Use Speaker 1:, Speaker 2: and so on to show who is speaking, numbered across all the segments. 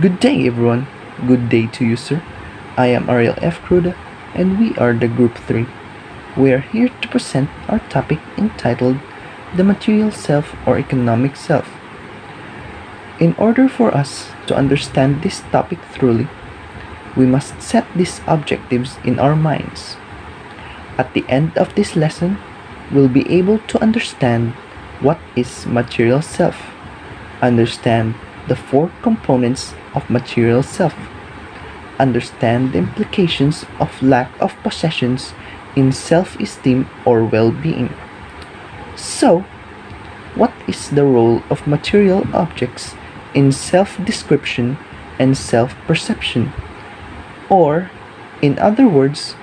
Speaker 1: Good day, everyone. Good day to you, sir. I am Ariel F. Cruda, and we are the Group 3. We are here to present our topic entitled The Material Self or Economic Self. In order for us to understand this topic truly, we must set these objectives in our minds. At the end of this lesson, we'll be able to understand what is material self, understand the four components of material self, understand the implications of lack of possessions in self-esteem or well-being. So, what is the role of material objects in self-description and self-perception? Or, in other words,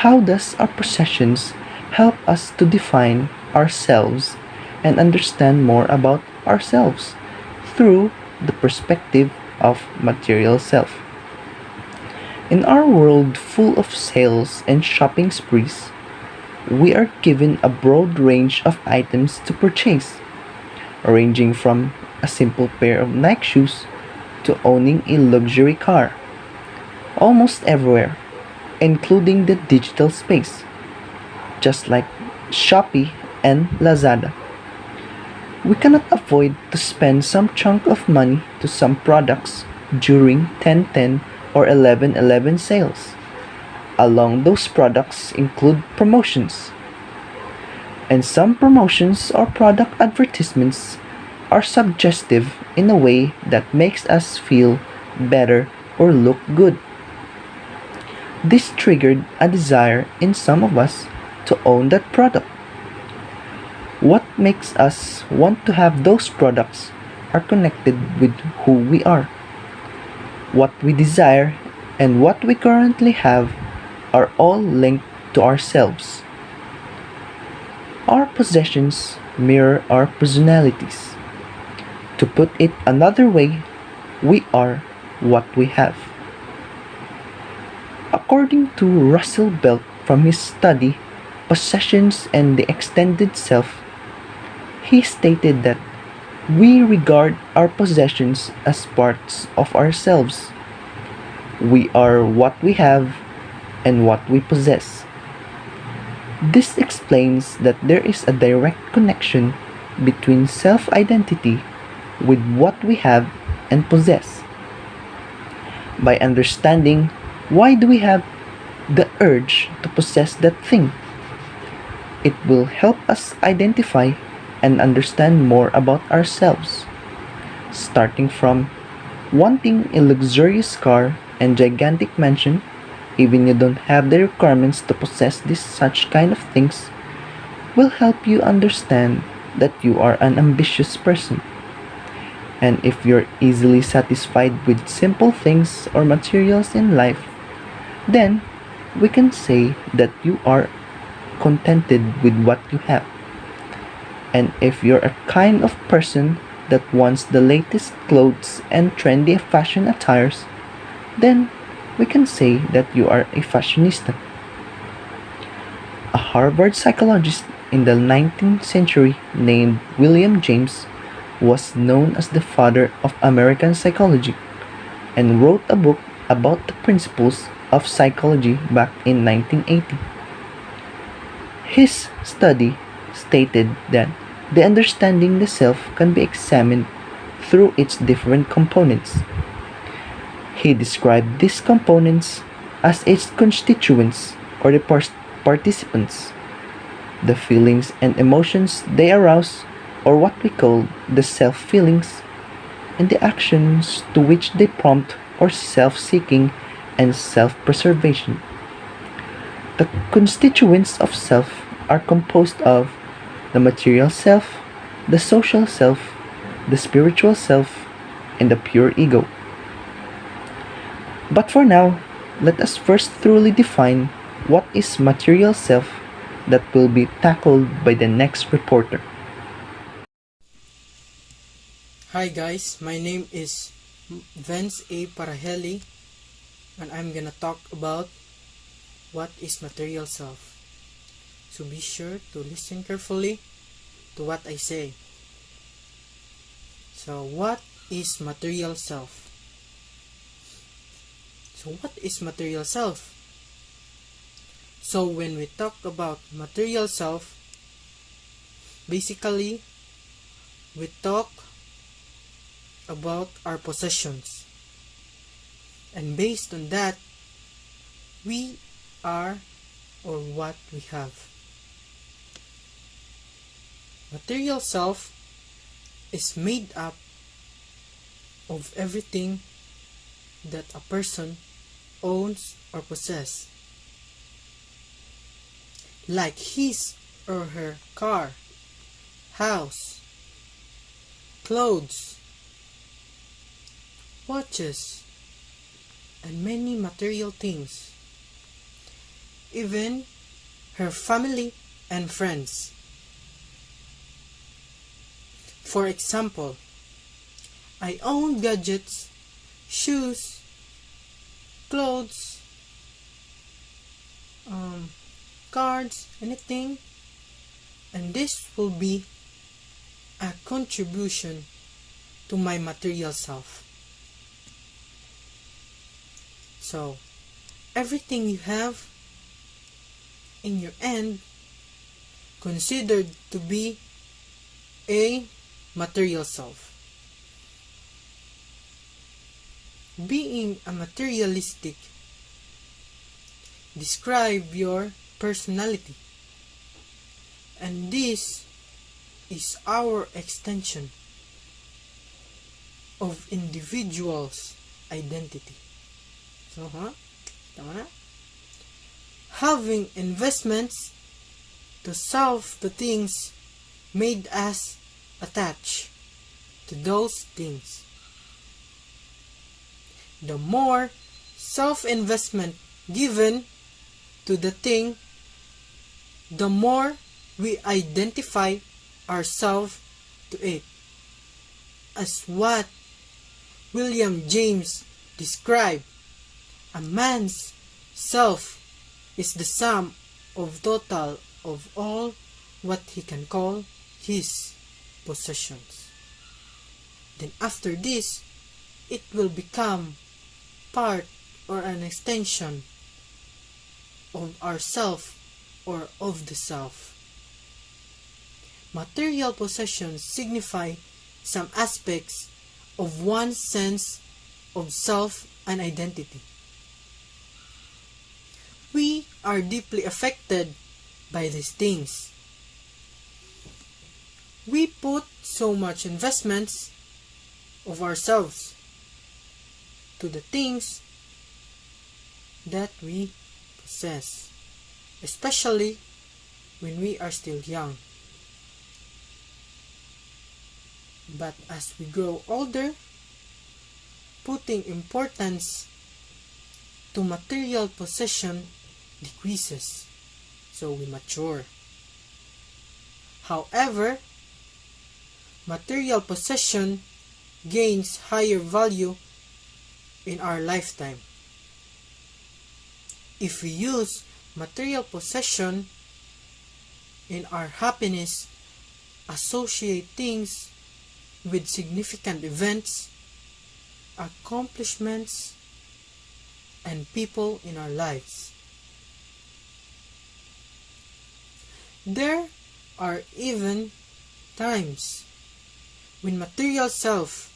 Speaker 1: how does our possessions help us to define ourselves and understand more about ourselves through the perspective of material self? In our world full of sales and shopping sprees, we are given a broad range of items to purchase, ranging from a simple pair of Nike shoes to owning a luxury car. Almost everywhere, including the digital space, just like Shopee and Lazada. We cannot avoid to spend some chunk of money to some products during 10/10 or 11/11 sales. Along those products include promotions. And some promotions or product advertisements are suggestive in a way that makes us feel better or look good. This triggered a desire in some of us to own that product. What makes us want to have those products are connected with who we are. What we desire and what we currently have are all linked to ourselves. Our possessions mirror our personalities. To put it another way, we are what we have. According to Russell Belt from his study Possessions and the Extended Self, he stated that we regard our possessions as parts of ourselves. We are what we have and what we possess. This explains that there is a direct connection between self-identity with what we have and possess. By understanding why do we have the urge to possess that thing, it will help us identify and understand more about ourselves, starting from wanting a luxurious car and gigantic mansion, even you don't have the requirements to possess this such kind of things, will help you understand that you are an ambitious person. And if you're easily satisfied with simple things or materials in life, then we can say that you are contented with what you have. And if you're a kind of person that wants the latest clothes and trendy fashion attires, then we can say that you are a fashionista. A Harvard psychologist in the 19th century named William James was known as the father of American psychology and wrote a book about the principles of psychology back in 1980. His study stated that the understanding the self can be examined through its different components. He described these components as its constituents or the participants, the feelings and emotions they arouse, or what we call the self-feelings, and the actions to which they prompt, or self-seeking and self-preservation. The constituents of self are composed of the material self, the social self, the spiritual self, and the pure ego. But for now, let us first thoroughly define what is material self that will be tackled by the next reporter.
Speaker 2: Hi guys, my name is Vince A. Paragele, and I'm gonna talk about what is material self. So be sure to listen carefully to what I say. So what is material self? So what is material self? So when we talk about material self, basically we talk about our possessions. And based on that, we are or what we have. Material self is made up of everything that a person owns or possesses, like his or her car, house, clothes, watches, and many material things, even her family and friends. For example, I own gadgets, shoes, clothes, cards, anything, and this will be a contribution to my material self. So, everything you have in your end considered to be a material self. Being a materialistic describe your personality, and this is our extension of individual's identity. So, tama na? Having investments to solve the things made us attach to those things. The more self-investment given to the thing, the more we identify ourselves to it. As what William James described, a man's self is the sum of total of all what he can call his possessions. Then after this, it will become part or an extension of ourself or of the self. Material possessions signify some aspects of one's sense of self and identity. We are deeply affected by these things. We put so much investments of ourselves to the things that we possess, especially when we are still young. But as we grow older, putting importance to material possession decreases, so we mature. However, material possession gains higher value in our lifetime. If we use material possession in our happiness, associate things with significant events, accomplishments, and people in our lives. There are even times when material self,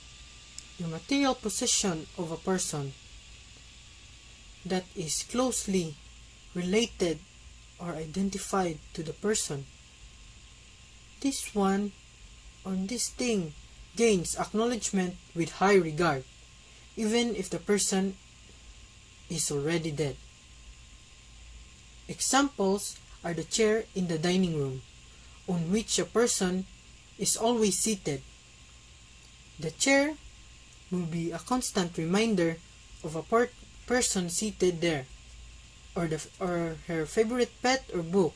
Speaker 2: the material possession of a person that is closely related or identified to the person, this one or this thing gains acknowledgement with high regard, even if the person is already dead. Examples are the chair in the dining room, on which a person is always seated. The chair will be a constant reminder of a person seated there, or her favorite pet or book,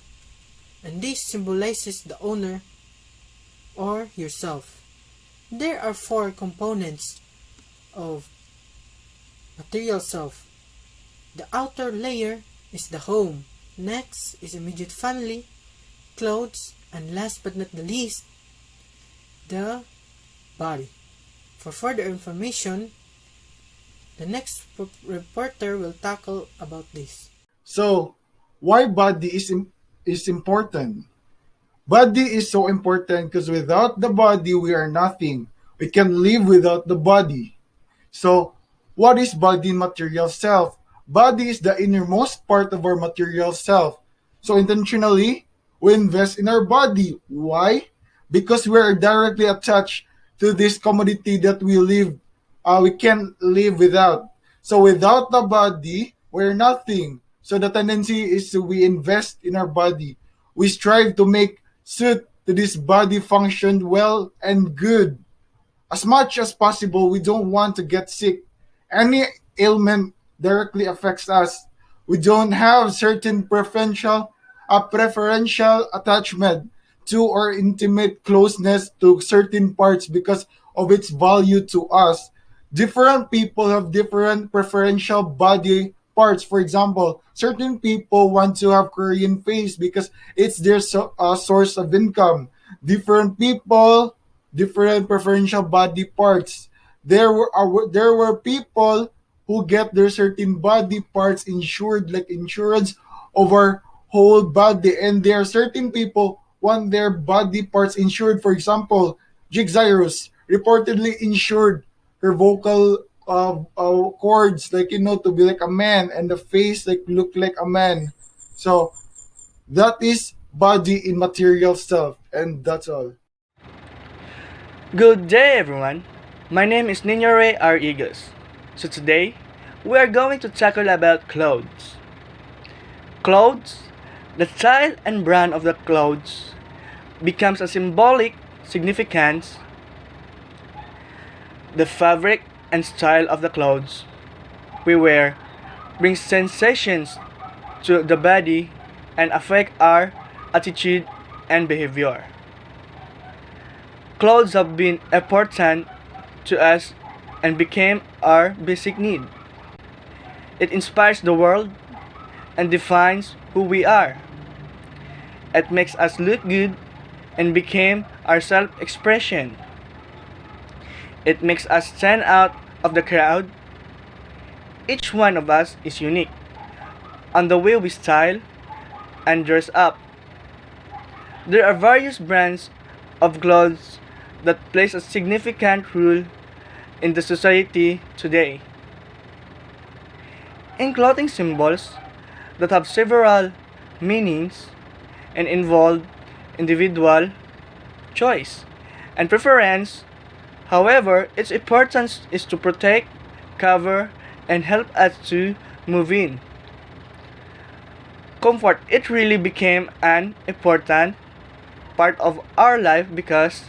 Speaker 2: and this symbolizes the owner or yourself. There are 4 components of material self. The outer layer is the home, next is immediate family, clothes, and last but not the least, the body. For further information, The next reporter will tackle about this.
Speaker 3: So, why body is important? Body is so important because without the body, we are nothing. We can live without the body. So, what is body material self? Body is the innermost part of our material self. So, intentionally, we invest in our body. Why? Because we are directly attached to this commodity that we can live without. So, without the body, we're nothing. So, the tendency is to we invest in our body. We strive to make suit to this body function well and good as much as possible. We don't want to get sick. Any ailment directly affects us. We don't have certain preferential attachment to or intimate closeness to certain parts because of its value to us. Different people have different preferential body parts. For example, certain people want to have Korean face because it's their source of income. Different people, different preferential body parts. There were people who get their certain body parts insured, like insurance over whole body, and there are certain people want their body parts insured. For example, Jigzyrus reportedly insured her vocal cords, like to be like a man, and the face like look like a man. So that is body in material stuff, and that's all.
Speaker 4: Good day, everyone. My name is Niño Rey So today, we are going to tackle about clothes. Clothes, the style and brand of the clothes, becomes a symbolic significance. The fabric and style of the clothes we wear brings sensations to the body and affect our attitude and behavior. Clothes have been important to us and became our basic need. It inspires the world and defines who we are. It makes us look good and became our self-expression. It makes us stand out of the crowd. Each one of us is unique on the way we style and dress up. There are various brands of clothes that plays a significant role in the society today. In clothing symbols that have several meanings and involve individual choice and preference. However, its importance is to protect, cover, and help us to move in. Comfort, it really became an important part of our life because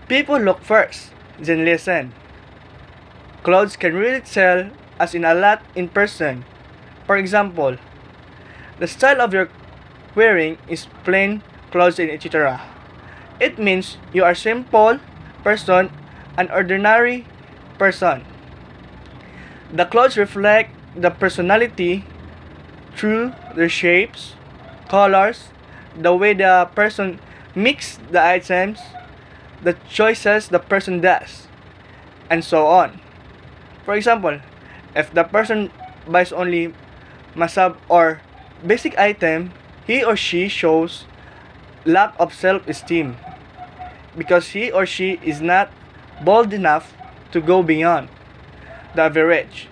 Speaker 4: people look first, then listen. Clothes can really tell us in a lot in person. For example, the style of your wearing is plain clothes and etc. It means you are simple person, an ordinary person. The clothes reflect the personality through their shapes, colors, the way the person mix the items, the choices the person does, and so on. For example, if the person buys only masab or basic item, he or she shows lack of self-esteem because he or she is not bold enough to go beyond the average.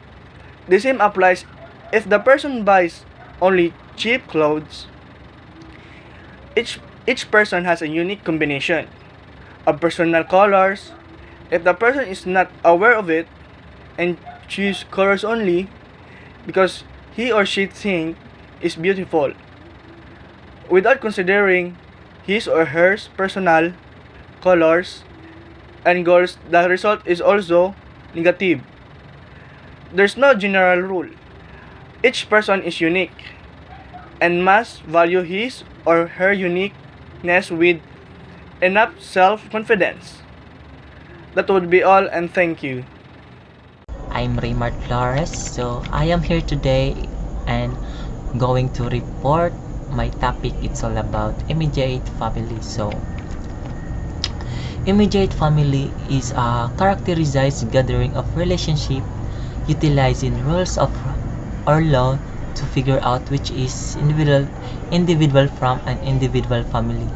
Speaker 4: The same applies if the person buys only cheap clothes. Each person has a unique combination of personal colors. If the person is not aware of it and choose colors only because he or she think is beautiful without considering his or her personal colors and goals, the result is also negative. There's no general rule. Each person is unique and must value his or her uniqueness with enough self-confidence. That would be all, and thank you.
Speaker 5: I'm Rheymart Flores. So I am here today and going to report my topic. It's all about immediate family. So immediate family is a characterized gathering of relationship utilizing rules of or law to figure out which is individual from an individual family,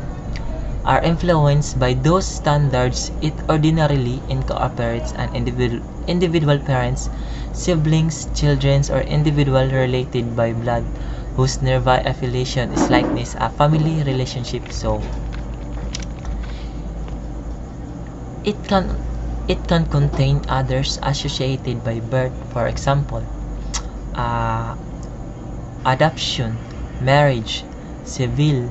Speaker 5: are influenced by those standards. It ordinarily incorporates an individual parents, siblings, children, or individual related by blood whose nearby affiliation is likely a family relationship. So it can it can contain others associated by birth, for example, uh, adoption, marriage, civil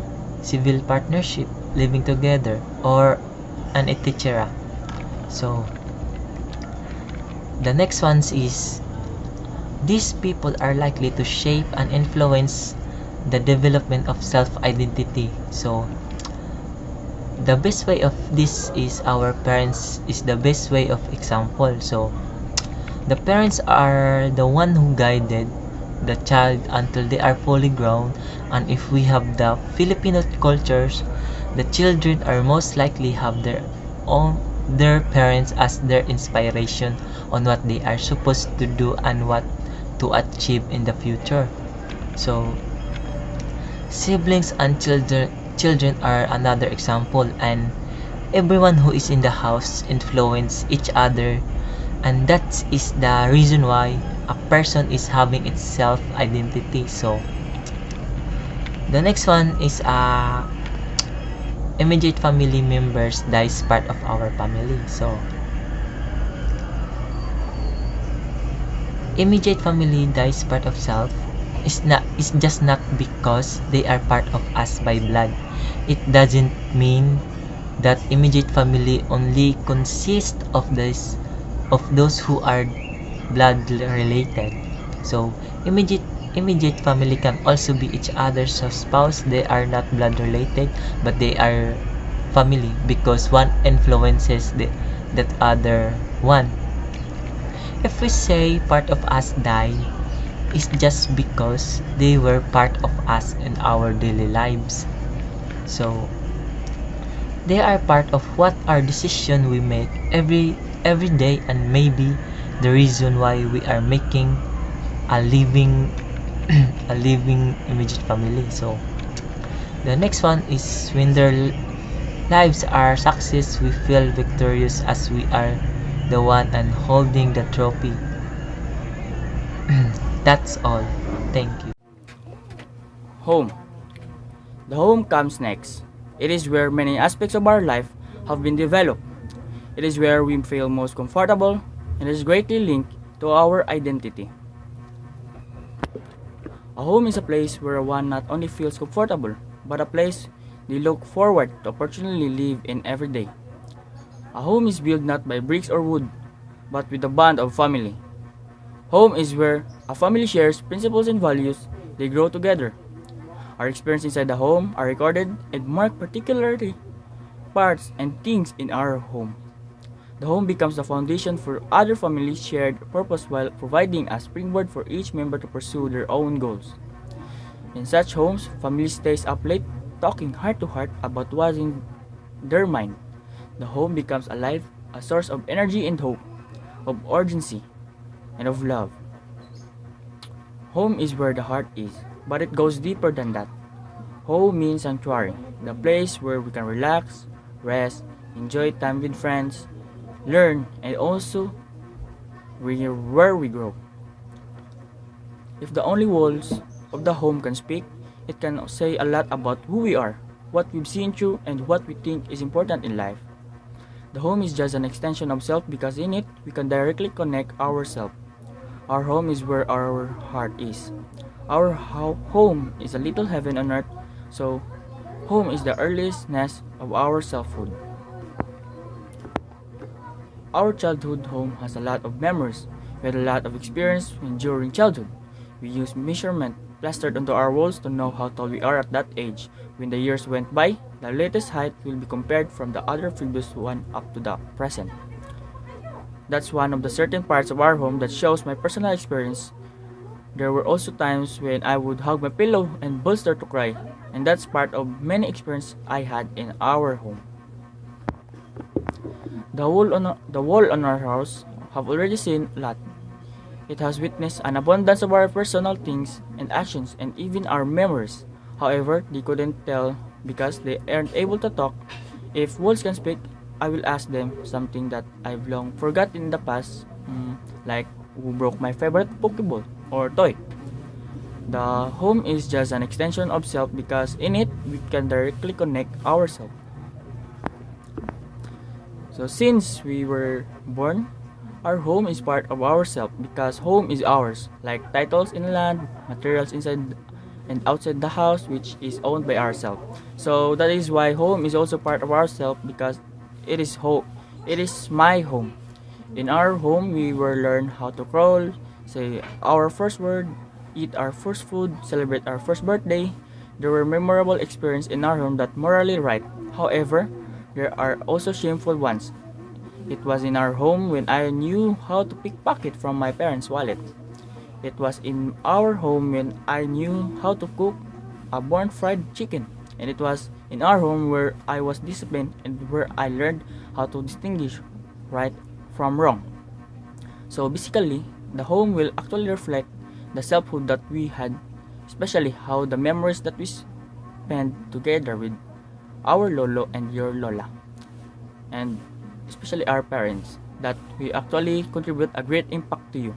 Speaker 5: partnership, living together, or an etc. So the next one is these people are likely to shape and influence the development of self-identity. So the best way of this is our parents is the best way of example. So the parents are the one who guided the child until they are fully grown, and if we have the Filipino cultures, the children are most likely have their parents as their inspiration on what they are supposed to do and what to achieve in the future. So siblings and children are another example, and everyone who is in the house influence each other, and that is the reason why a person is having its self identity. So the next one is immediate family members that is part of our family. So immediate family that is part of self is just not because they are part of us by blood. It doesn't mean that immediate family only consists of those who are blood related. So immediate family can also be each other's spouse. They are not blood related, but they are family because one influences that other one. If we say part of us died, it's just because they were part of us in our daily lives. So they are part of what our decision we make every day, and maybe the reason why we are making a living a living immediate family. So the next one is when their lives are success, we feel victorious as we are the one and holding the trophy. That's all. Thank you.
Speaker 6: Home. The home comes next. It is where many aspects of our life have been developed. It is where we feel most comfortable and is greatly linked to our identity. A home is a place where one not only feels comfortable, but a place they look forward to opportunely live in every day. A home is built not by bricks or wood, but with a bond of family. Home is where a family shares principles and values. They grow together. Our experiences inside the home are recorded and mark particularly parts and things in our home. The home becomes the foundation for other families' shared purpose while providing a springboard for each member to pursue their own goals. In such homes, families stays up late talking heart to heart about what's in their mind. The home becomes alive, a source of energy and hope, of urgency, and of love. Home is where the heart is, but it goes deeper than that. Home means sanctuary, the place where we can relax, rest, enjoy time with friends, learn, and also where we grow. If the only walls of the home can speak, it can say a lot about who we are, what we've seen through, and what we think is important in life. The home is just an extension of self because in it we can directly connect ourselves. Our home is where our heart is. Our home is a little heaven on earth, so home is the earliest nest of our selfhood. Our childhood home has a lot of memories. We had a lot of experience during childhood. We used measurement plastered onto our walls to know how tall we are at that age. When the years went by, the latest height will be compared from the other previous one up to the present. That's one of the certain parts of our home that shows my personal experience. There were also times when I would hug my pillow and bolster to cry, and that's part of many experiences I had in our home. The wall on our house have already seen a lot. It has witnessed an abundance of our personal things and actions and even our memories. However, they couldn't tell because they aren't able to talk. If wolves can speak, I will ask them something that I've long forgotten in the past, like who broke my favorite Pokeball or toy. The home is just an extension of self because in it we can directly connect ourselves. So since we were born, our home is part of ourself because home is ours, like titles in land, materials inside and outside the house which is owned by ourselves. So that is why home is also part of ourselves because it is home. It is my home. In our home we will learn how to crawl, say our first word, eat our first food, celebrate our first birthday. There were memorable experiences in our home that morally right. However, there are also shameful ones. It was in our home when I knew how to pickpocket from my parents' wallet. It was in our home when I knew how to cook a burnt fried chicken. And it was in our home where I was disciplined and where I learned how to distinguish right from wrong. So basically, the home will actually reflect the selfhood that we had, especially how the memories that we spent together with our lolo and your lola, and especially our parents, that we actually contribute a great impact to you.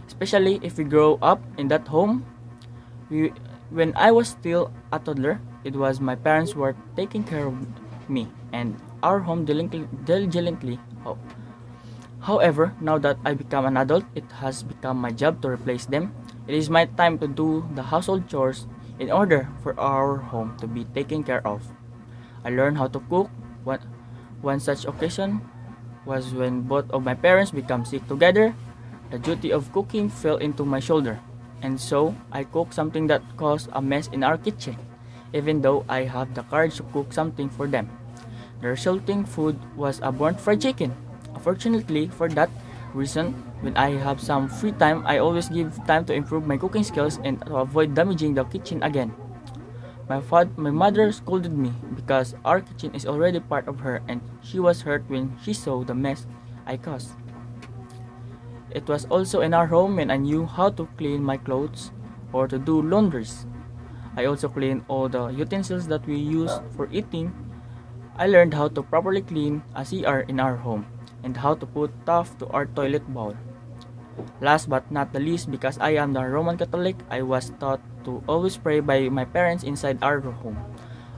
Speaker 6: Especially if we grow up in that home, when I was still a toddler, it was my parents who were taking care of me and our home diligently. However, now that I become an adult, it has become my job to replace them. It is my time to do the household chores in order for our home to be taken care of. I learned how to cook. One such occasion was when both of my parents became sick together. The duty of cooking fell into my shoulder, and so I cooked something that caused a mess in our kitchen, even though I have the courage to cook something for them. The resulting food was a burnt fried chicken. Unfortunately, for that reason, when I have some free time, I always give time to improve my cooking skills and to avoid damaging the kitchen again. My mother scolded me because our kitchen is already part of her and she was hurt when she saw the mess I caused. It was also in our home when I knew how to clean my clothes or to do laundries. I also cleaned all the utensils that we use for eating. I learned how to properly clean a CR in our home and how to put stuff to our toilet bowl. Last but not the least, because I am the Roman Catholic, I was taught to always pray by my parents inside our home.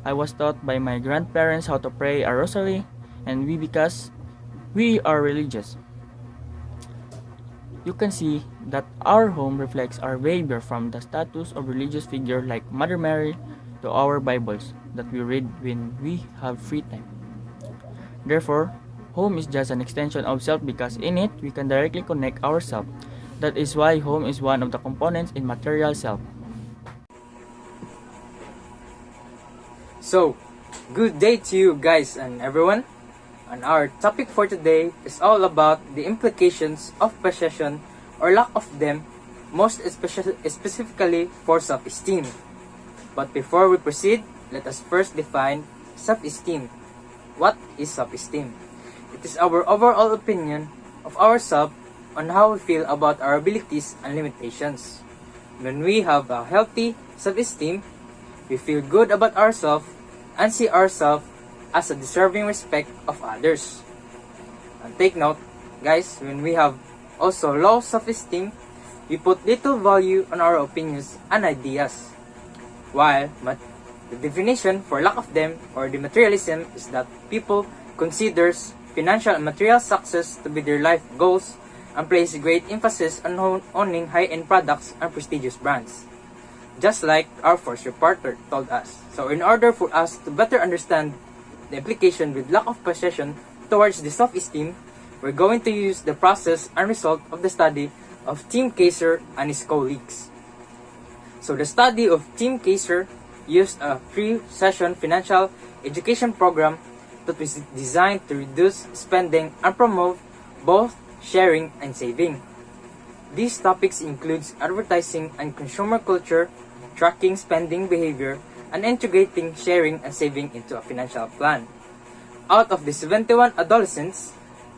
Speaker 6: I was taught by my grandparents how to pray a rosary, and because we are religious. You can see that our home reflects our behavior from the status of religious figure like Mother Mary to our Bibles that we read when we have free time. Therefore, home is just an extension of self because in it we can directly connect ourselves. That is why home is one of the components in material self.
Speaker 7: So, good day to you guys and everyone. And our topic for today is all about the implications of possession or lack of them, specifically for self-esteem. But before we proceed, let us first define self-esteem. What is self-esteem? It is our overall opinion of ourselves on how we feel about our abilities and limitations. When we have a healthy self-esteem, we feel good about ourselves and see ourselves as a deserving respect of others. And take note, guys, when we have also low self-esteem, we put little value on our opinions and ideas. While the definition for lack of them or the materialism is that people considers financial and material success to be their life goals and place great emphasis on owning high-end products and prestigious brands. Just like our first reporter told us. So in order for us to better understand the implication with lack of possession towards the self-esteem, we're going to use the process and result of the study of Tim Kaiser and his colleagues. So the study of Tim Kaiser used a 3-session financial education program that was designed to reduce spending and promote both sharing and saving. These topics include advertising and consumer culture, tracking spending behavior, and integrating sharing and saving into a financial plan. Out of the 71 adolescents,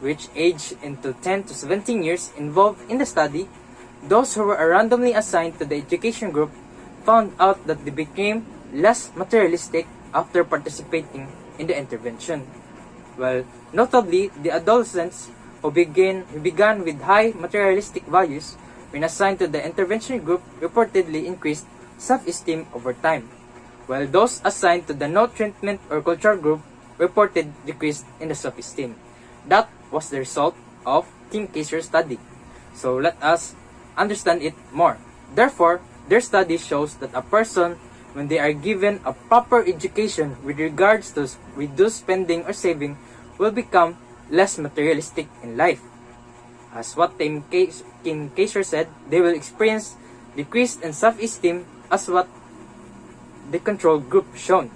Speaker 7: which aged into 10 to 17 years involved in the study, those who were randomly assigned to the education group found out that they became less materialistic after participating in the intervention. Well, notably, the adolescents who began with high materialistic values when assigned to the intervention group reportedly increased self-esteem over time, while those assigned to the no treatment or culture group reported decrease in the self-esteem. That was the result of Team Kaiser's study. So let us understand it more. Therefore, their study shows that a person, when they are given a proper education with regards to reduced spending or saving, will become less materialistic in life. As what Team Kaiser said, they will experience decrease in self-esteem as what the control group shown.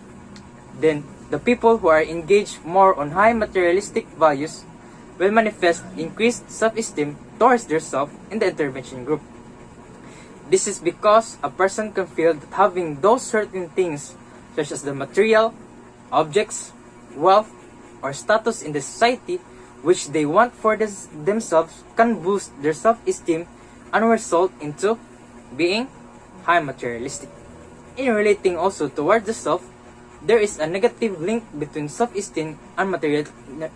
Speaker 7: Then, the people who are engaged more on high materialistic values will manifest increased self-esteem towards themselves in the intervention group. This is because a person can feel that having those certain things, such as the material, objects, wealth, or status in the society, which they want for themselves, can boost their self-esteem and result into being high materialistic. In relating also towards the self, there is a negative link between self-esteem and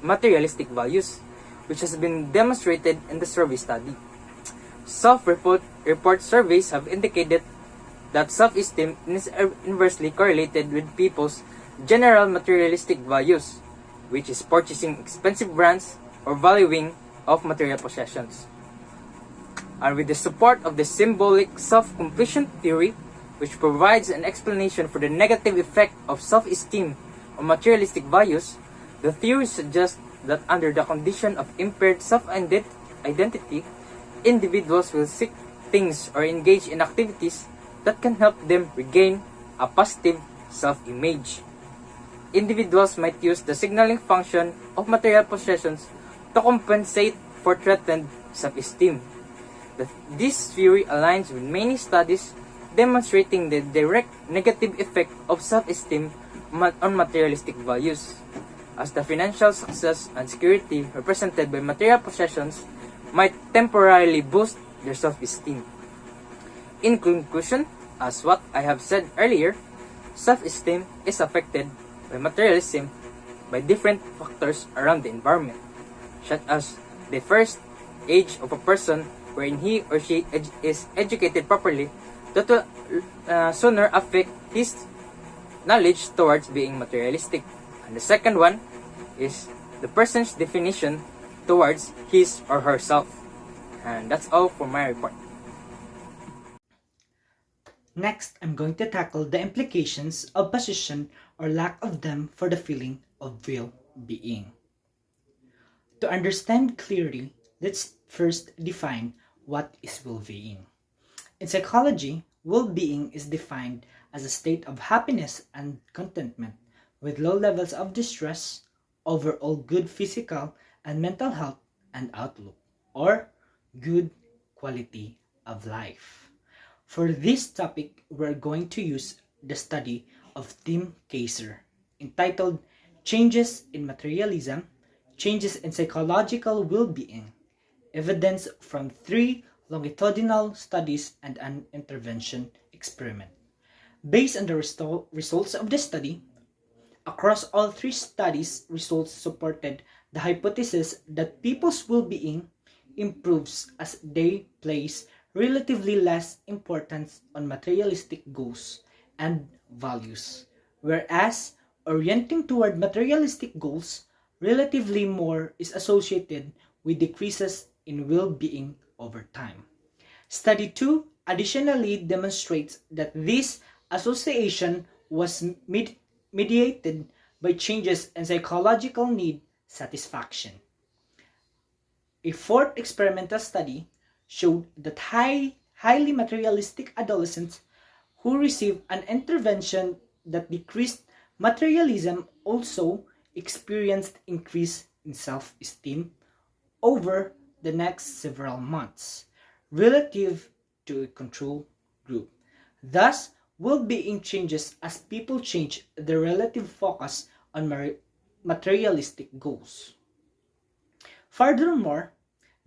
Speaker 7: materialistic values, which has been demonstrated in the survey study. Self-report surveys have indicated that self-esteem is inversely correlated with people's general materialistic values, which is purchasing expensive brands or valuing of material possessions. And with the support of the symbolic self-completion theory, which provides an explanation for the negative effect of self-esteem on materialistic values, the theory suggests that under the condition of impaired self-identity, individuals will seek things or engage in activities that can help them regain a positive self-image. Individuals might use the signaling function of material possessions to compensate for threatened self-esteem. This theory aligns with many studies demonstrating the direct negative effect of self-esteem on materialistic values, as the financial success and security represented by material possessions might temporarily boost their self-esteem. In conclusion, as what I have said earlier, self-esteem is affected by materialism by different factors around the environment, such as the first age of a person wherein he or she is educated properly, that will sooner affect his knowledge towards being materialistic. And the second one is the person's definition towards his or herself. And that's all for my report.
Speaker 2: Next, I'm going to tackle the implications of possession or lack of them for the feeling of well-being. To understand clearly, let's first define what is well-being. In psychology, well-being is defined as a state of happiness and contentment with low levels of distress, overall good physical and mental health and outlook, or good quality of life. For this topic, we're going to use the study of Tim Kaiser, entitled Changes in Materialism, Changes in Psychological Well-Being, Evidence from 3 Longitudinal Studies and an Intervention Experiment. Based on the results of the study, across all 3 studies, results supported the hypothesis that people's well-being improves as they place relatively less importance on materialistic goals and values, whereas orienting toward materialistic goals, relatively more is associated with decreases in well-being over time. Study 2 additionally demonstrates that this association was mediated by changes in psychological need satisfaction. A 4th experimental study showed that highly materialistic adolescents who received an intervention that decreased materialism also experienced increase in self-esteem over the next several months relative to a control group. Thus, well-being changes as people change their relative focus on materialistic goals.
Speaker 8: Furthermore,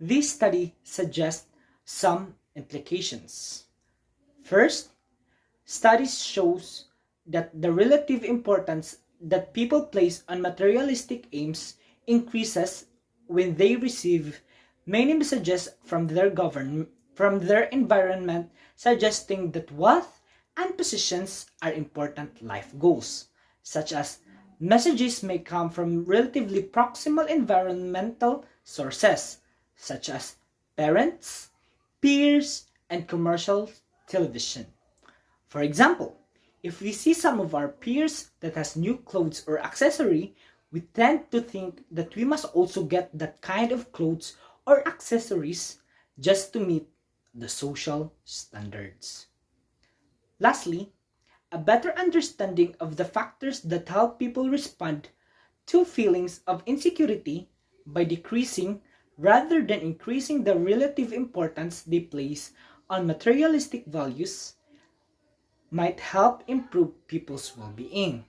Speaker 8: this study suggests some implications. First, studies shows that the relative importance that people place on materialistic aims increases when they receive many messages from their environment suggesting that wealth and positions are important life goals, such as messages may come from relatively proximal environmental sources, such as parents, peers, and commercial television. For example, if we see some of our peers that has new clothes or accessory, we tend to think that we must also get that kind of clothes or accessories just to meet the social standards. Lastly, a better understanding of the factors that help people respond to feelings of insecurity by decreasing rather than increasing the relative importance they place on materialistic values might help improve people's well-being.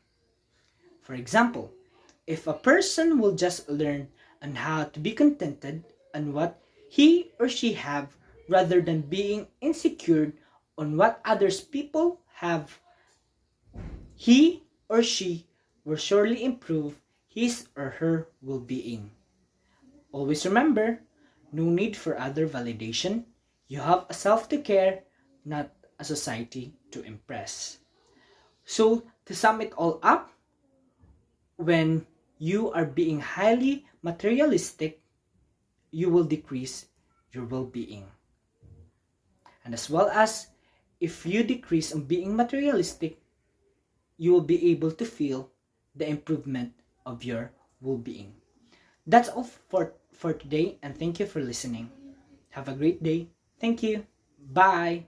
Speaker 8: For example, if a person will just learn on how to be contented on what he or she have rather than being insecure on what others people have, he or she will surely improve his or her well-being. Always remember, no need for other validation. You have a self to care, not a society to impress. So, to sum it all up, when you are being highly materialistic, you will decrease your well-being. And as well as if you decrease on being materialistic, you will be able to feel the improvement of your well-being. That's all for today, and thank you for listening. Have a great day. Thank you. Bye.